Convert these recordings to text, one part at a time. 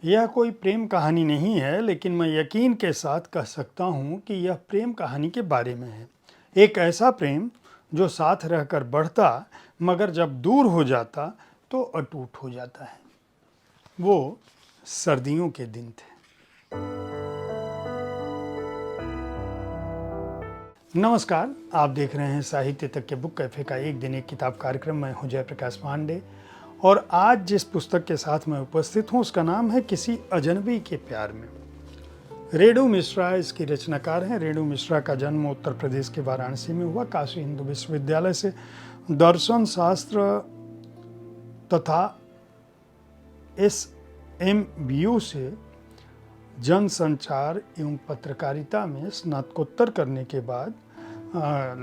यह कोई प्रेम कहानी नहीं है, लेकिन मैं यकीन के साथ कह सकता हूँ कि यह प्रेम कहानी के बारे में है। एक ऐसा प्रेम जो साथ रहकर बढ़ता मगर जब दूर हो जाता तो अटूट हो जाता है। वो सर्दियों के दिन थे। नमस्कार, आप देख रहे हैं साहित्य तक के बुक कैफे का एक दिन एक किताब कार्यक्रम। मैं हूं जयप्रकाश पांडे और आज जिस पुस्तक के साथ मैं उपस्थित हूं उसका नाम है किसी अजनबी के प्यार में। रेणु मिश्रा इसकी रचनाकार हैं। रेणु मिश्रा का जन्म उत्तर प्रदेश के वाराणसी में हुआ। काशी हिंदू विश्वविद्यालय से दर्शन शास्त्र तथा SMBU से जनसंचार एवं पत्रकारिता में स्नातकोत्तर करने के बाद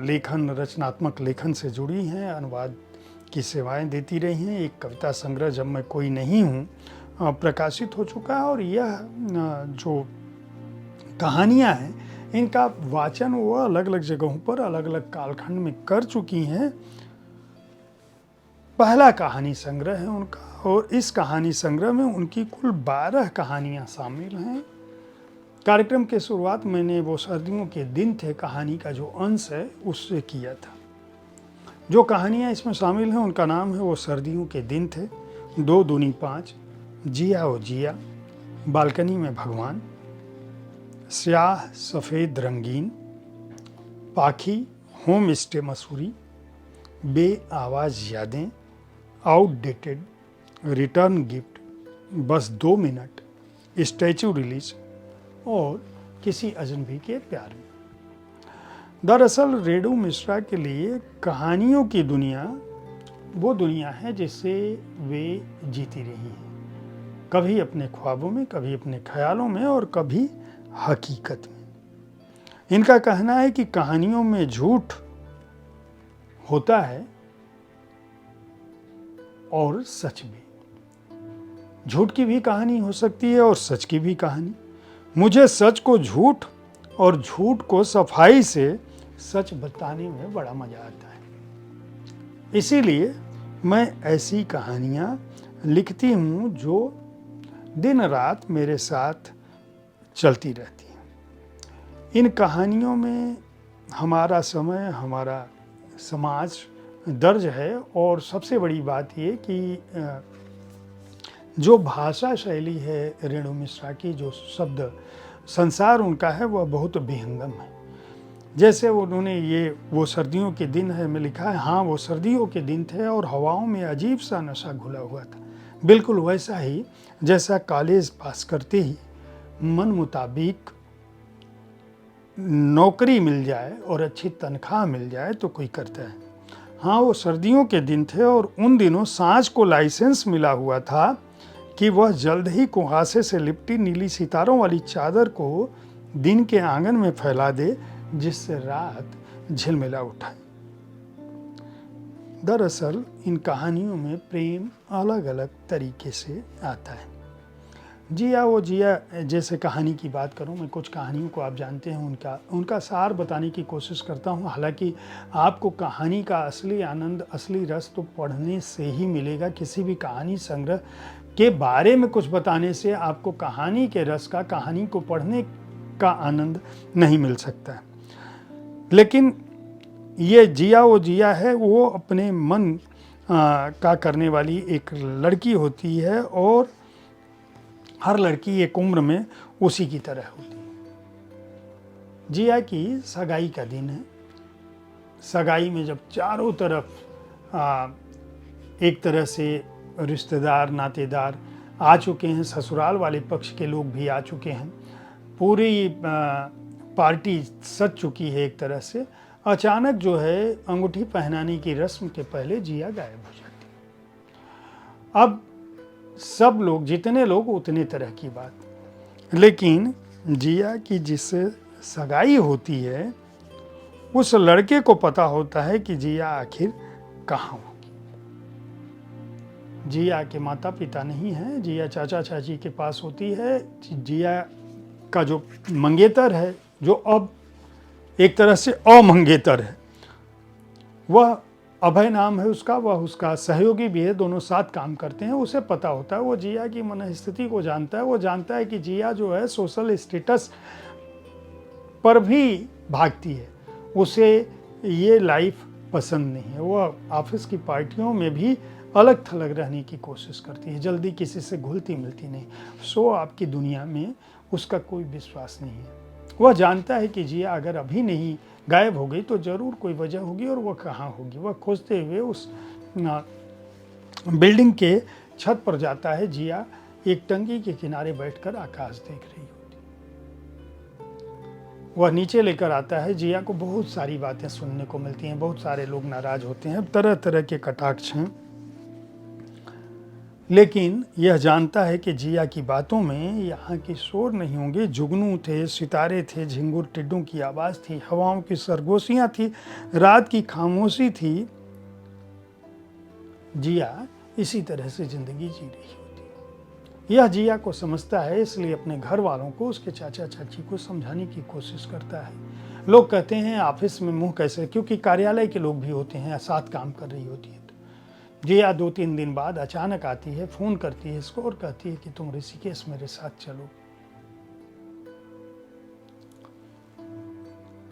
लेखन, रचनात्मक लेखन से जुड़ी हैं। अनुवाद की सेवाएं देती रही हैं। एक कविता संग्रह जब मैं कोई नहीं हूँ प्रकाशित हो चुका है और यह जो कहानियाँ हैं इनका वाचन वो अलग अलग जगहों पर अलग अलग कालखंड में कर चुकी हैं। पहला कहानी संग्रह है उनका और इस कहानी संग्रह में उनकी कुल 12 कहानियाँ शामिल हैं। कार्यक्रम के शुरुआत मैंने वो सर्दियों के दिन थे कहानी का जो अंश है उससे किया था। जो कहानियाँ इसमें शामिल हैं उनका नाम है वो सर्दियों के दिन थे, 2 दूनी 5, जिया ओ जिया, बालकनी में भगवान, स्याह सफ़ेद रंगीन, पाखी, होम स्टे मसूरी, बे आवाज़ यादें, आउटडेटेड, रिटर्न गिफ्ट, बस 2 मिनट, स्टैचू रिलीज और किसी अजनबी के प्यार में। दरअसल रेणु मिश्रा के लिए कहानियों की दुनिया वो दुनिया है जिससे वे जीती रही हैं, कभी अपने ख्वाबों में, कभी अपने ख्यालों में और कभी हकीकत में। इनका कहना है कि कहानियों में झूठ होता है और सच भी। झूठ की भी कहानी हो सकती है और सच की भी कहानी। मुझे सच को झूठ और झूठ को सफाई से सच बताने में बड़ा मजा आता है। इसीलिए मैं ऐसी कहानियाँ लिखती हूँ जो दिन रात मेरे साथ चलती रहती हैं। इन कहानियों में हमारा समय, हमारा समाज दर्ज है और सबसे बड़ी बात ये कि जो भाषा शैली है रेणु मिश्रा की, जो शब्द संसार उनका है वह बहुत विहंगम है। जैसे उन्होंने वो सर्दियों के दिन है में लिखा है, हाँ वो सर्दियों के दिन थे और हवाओं में अजीब सा नशा घुला हुआ था। बिल्कुल वैसा ही जैसा कॉलेज पास करते ही मन मुताबिक नौकरी मिल जाए और अच्छी तनख्वाह मिल जाए तो कोई करता है। हाँ वो सर्दियों के दिन थे और उन दिनों सांझ को लाइसेंस मिला हुआ था कि वह जल्द ही कुहासे से लिपटी नीली सितारों वाली चादर को दिन के आंगन में फैला दे जिससे रात झिलमिला उठाए। दरअसल इन कहानियों में प्रेम अलग अलग तरीके से आता है। जिया वो जिया जैसे कहानी की बात करूं, मैं कुछ कहानियों को आप जानते हैं उनका सार बताने की कोशिश करता हूं। हालांकि आपको कहानी का असली आनंद, असली रस तो पढ़ने से ही मिलेगा। किसी भी कहानी संग्रह के बारे में कुछ बताने से आपको कहानी के रस का, कहानी को पढ़ने का आनंद नहीं मिल सकता है। लेकिन ये जिया वो जिया है, वो अपने मन का करने वाली एक लड़की होती है और हर लड़की एक उम्र में उसी की तरह होती है। जिया की सगाई का दिन है। सगाई में जब चारों तरफ एक तरह से रिश्तेदार, नातेदार आ चुके हैं, ससुराल वाले पक्ष के लोग भी आ चुके हैं, पूरी पार्टी सज चुकी है एक तरह से, अचानक जो है अंगूठी पहनाने की रस्म के पहले जिया गायब हो जाती है। अब सब लोग, जितने लोग उतने तरह की बात, लेकिन जिया की जिससे सगाई होती है उस लड़के को पता होता है कि जिया आखिर कहाँ होगी। जिया के माता पिता नहीं हैं, जिया चाचा चाची के पास होती है। जिया का जो मंगेतर है, जो अब एक तरह से अमंगेतर है, वह अभय नाम है उसका, वह उसका सहयोगी भी है, दोनों साथ काम करते हैं। उसे पता होता है, वो जिया की मनस्थिति को जानता है। वो जानता है कि जिया जो है सोशल स्टेटस पर भी भागती है, उसे ये लाइफ पसंद नहीं है। वह ऑफिस की पार्टियों में भी अलग थलग रहने की कोशिश करती है, जल्दी किसी से घुलती मिलती नहीं। सो आपकी दुनिया में उसका कोई विश्वास नहीं है। वह जानता है कि जिया अगर अभी नहीं गायब हो गई तो ज़रूर कोई वजह होगी, और वह कहाँ होगी। वह खोजते हुए उस बिल्डिंग के छत पर जाता है। जिया एक टंकी के किनारे बैठकर आकाश देख रही होती। वह नीचे लेकर आता है। जिया को बहुत सारी बातें सुनने को मिलती हैं, बहुत सारे लोग नाराज होते हैं, तरह तरह के कटाक्ष हैं, लेकिन यह जानता है कि जिया की बातों में यहाँ की शोर नहीं होंगे। जुगनू थे, सितारे थे, झिंगुर टिड्डों की आवाज़ थी, हवाओं की सरगोशियाँ थी, रात की खामोशी थी। जिया इसी तरह से जिंदगी जी रही होती है। यह जिया को समझता है, इसलिए अपने घर वालों को, उसके चाचा चाची को समझाने की कोशिश करता है। लोग कहते हैं ऑफिस में मुंह कैसे, क्योंकि कार्यालय के लोग भी होते हैं, साथ काम कर रही होती है। जिया 2-3 दिन बाद अचानक आती है, फ़ोन करती है इसको और कहती है कि तुम ऋषिकेश मेरे साथ चलो,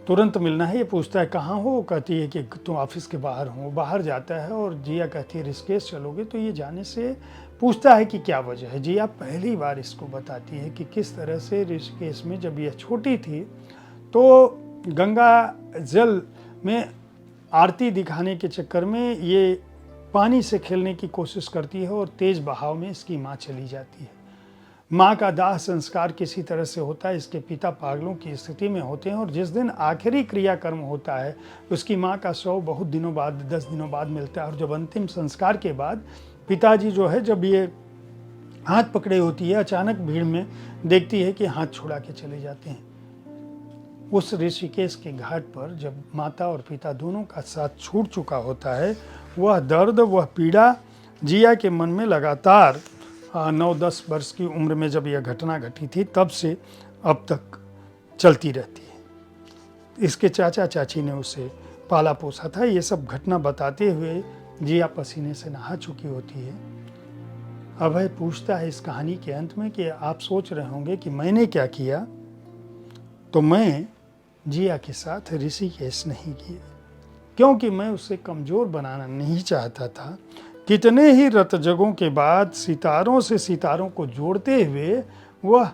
तुरंत मिलना है। ये पूछता है कहाँ हो, कहती है कि तुम ऑफिस के बाहर हो। बाहर जाता है और जिया कहती है ऋषिकेश चलोगे। तो ये जाने से पूछता है कि क्या वजह है। जिया पहली बार इसको बताती है कि किस तरह से ऋषिकेश में जब यह छोटी थी तो गंगा जल में आरती दिखाने के चक्कर में ये पानी से खेलने की कोशिश करती है और तेज बहाव में इसकी माँ चली जाती है। माँ का दाह संस्कार किसी तरह से होता है, इसके पिता पागलों की स्थिति में होते हैं, और जिस दिन आखिरी क्रियाकर्म होता है उसकी माँ का शव बहुत दिनों बाद, 10 दिनों बाद मिलता है। और जब अंतिम संस्कार के बाद पिताजी जो है, जब ये हाथ पकड़े होती है, अचानक भीड़ में देखती है कि हाथ छुड़ा के चले जाते हैं। उस ऋषिकेश के घाट पर जब माता और पिता दोनों का साथ छूट चुका होता है, वह दर्द, वह पीड़ा जिया के मन में लगातार 9-10 वर्ष की उम्र में जब यह घटना घटी थी तब से अब तक चलती रहती है। इसके चाचा चाची ने उसे पाला पोसा था। ये सब घटना बताते हुए जिया पसीने से नहा चुकी होती है। अभय पूछता है इस कहानी के अंत में कि आप सोच रहे होंगे कि मैंने क्या किया, तो मैं जिया के साथ ऋषिकेश नहीं किया, क्योंकि मैं उसे कमज़ोर बनाना नहीं चाहता था। कितने ही रतजगों के बाद सितारों से सितारों को जोड़ते हुए वह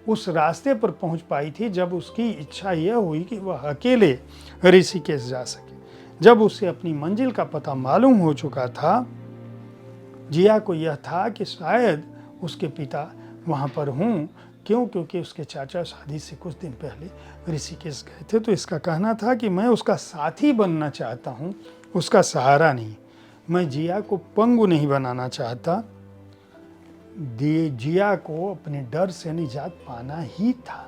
उस रास्ते पर पहुंच पाई थी जब उसकी इच्छा यह हुई कि वह अकेले ऋषिकेश जा सके। जब उसे अपनी मंजिल का पता मालूम हो चुका था, जिया को यह था कि शायद उसके पिता वहाँ पर हों। क्यों? क्योंकि उसके चाचा शादी से कुछ दिन पहले ऋषिकेश गए थे। तो इसका कहना था कि मैं उसका साथी बनना चाहता हूँ, उसका सहारा नहीं। मैं जिया को पंगु नहीं बनाना चाहता। जिया को अपने डर से निजात पाना ही था।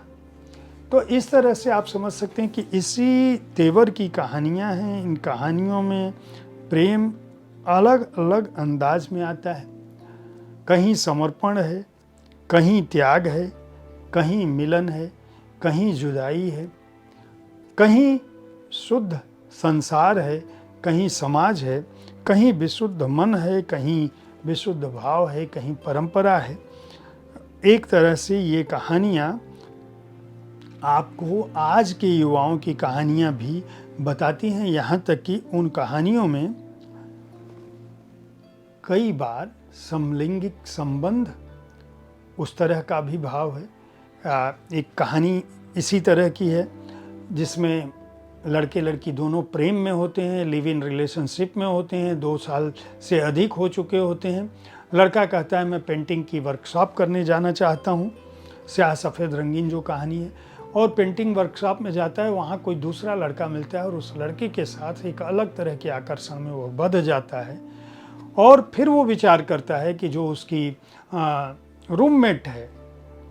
तो इस तरह से आप समझ सकते हैं कि इसी तेवर की कहानियाँ हैं। इन कहानियों में प्रेम अलग अलग अंदाज में आता है। कहीं समर्पण है, कहीं त्याग है, कहीं मिलन है, कहीं जुदाई है, कहीं शुद्ध संसार है, कहीं समाज है, कहीं विशुद्ध मन है, कहीं विशुद्ध भाव है, कहीं परंपरा है। एक तरह से ये कहानियाँ आपको आज के युवाओं की कहानियाँ भी बताती हैं। यहाँ तक कि उन कहानियों में कई बार समलैंगिक संबंध उस तरह का भी भाव है। एक कहानी इसी तरह की है जिसमें लड़के लड़की दोनों प्रेम में होते हैं, लिव इन रिलेशनशिप में होते हैं, 2 साल से अधिक हो चुके होते हैं। लड़का कहता है मैं पेंटिंग की वर्कशॉप करने जाना चाहता हूँ, स्याह सफ़ेद रंगीन जो कहानी है, और पेंटिंग वर्कशॉप में जाता है। वहाँ कोई दूसरा लड़का मिलता है और उस लड़के के साथ एक अलग तरह के आकर्षण में वो बंध जाता है। और फिर वो विचार करता है कि जो उसकी रूममेट है,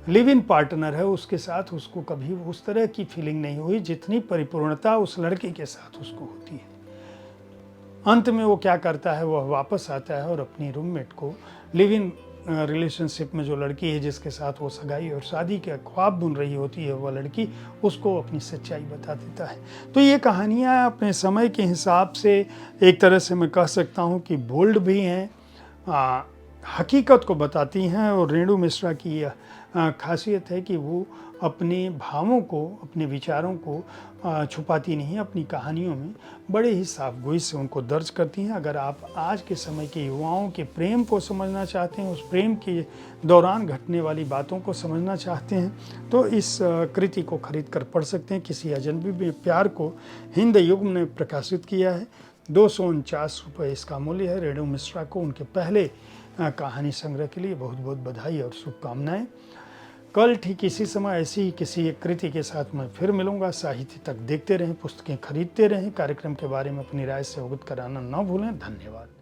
लिव इन पार्टनर है, उसके साथ उसको कभी उस तरह की फीलिंग नहीं हुई जितनी परिपूर्णता उस लड़के के साथ उसको होती है। अंत में वो क्या करता है, वह वापस आता है और अपनी रूममेट को लिव इन रिलेशनशिप में जो लड़की है जिसके साथ वो सगाई और शादी के ख्वाब बुन रही होती है, वह लड़की उसको अपनी सच्चाई बता देता है। तो ये कहानियाँ अपने समय के हिसाब से एक तरह से मैं कह सकता हूँ कि बोल्ड भी हैं, हकीकत को बताती हैं। और रेणु मिश्रा की यह खासियत है कि वो अपने भावों को, अपने विचारों को छुपाती नहीं, अपनी कहानियों में बड़े ही साफ़गोई से उनको दर्ज करती हैं। अगर आप आज के समय के युवाओं के प्रेम को समझना चाहते हैं, उस प्रेम के दौरान घटने वाली बातों को समझना चाहते हैं, तो इस कृति को खरीद कर पढ़ सकते हैं। किसी अजनबी में प्यार को हिंद युग ने प्रकाशित किया है। 249 रुपये इसका मूल्य है। रेणु मिश्रा को उनके पहले कहानी संग्रह के लिए बहुत बहुत बधाई और शुभकामनाएं। कल ठीक इसी समय ऐसी ही किसी एक कृति के साथ मैं फिर मिलूंगा। साहित्य तक देखते रहें, पुस्तकें खरीदते रहें। कार्यक्रम के बारे में अपनी राय से अवगत कराना न भूलें। धन्यवाद।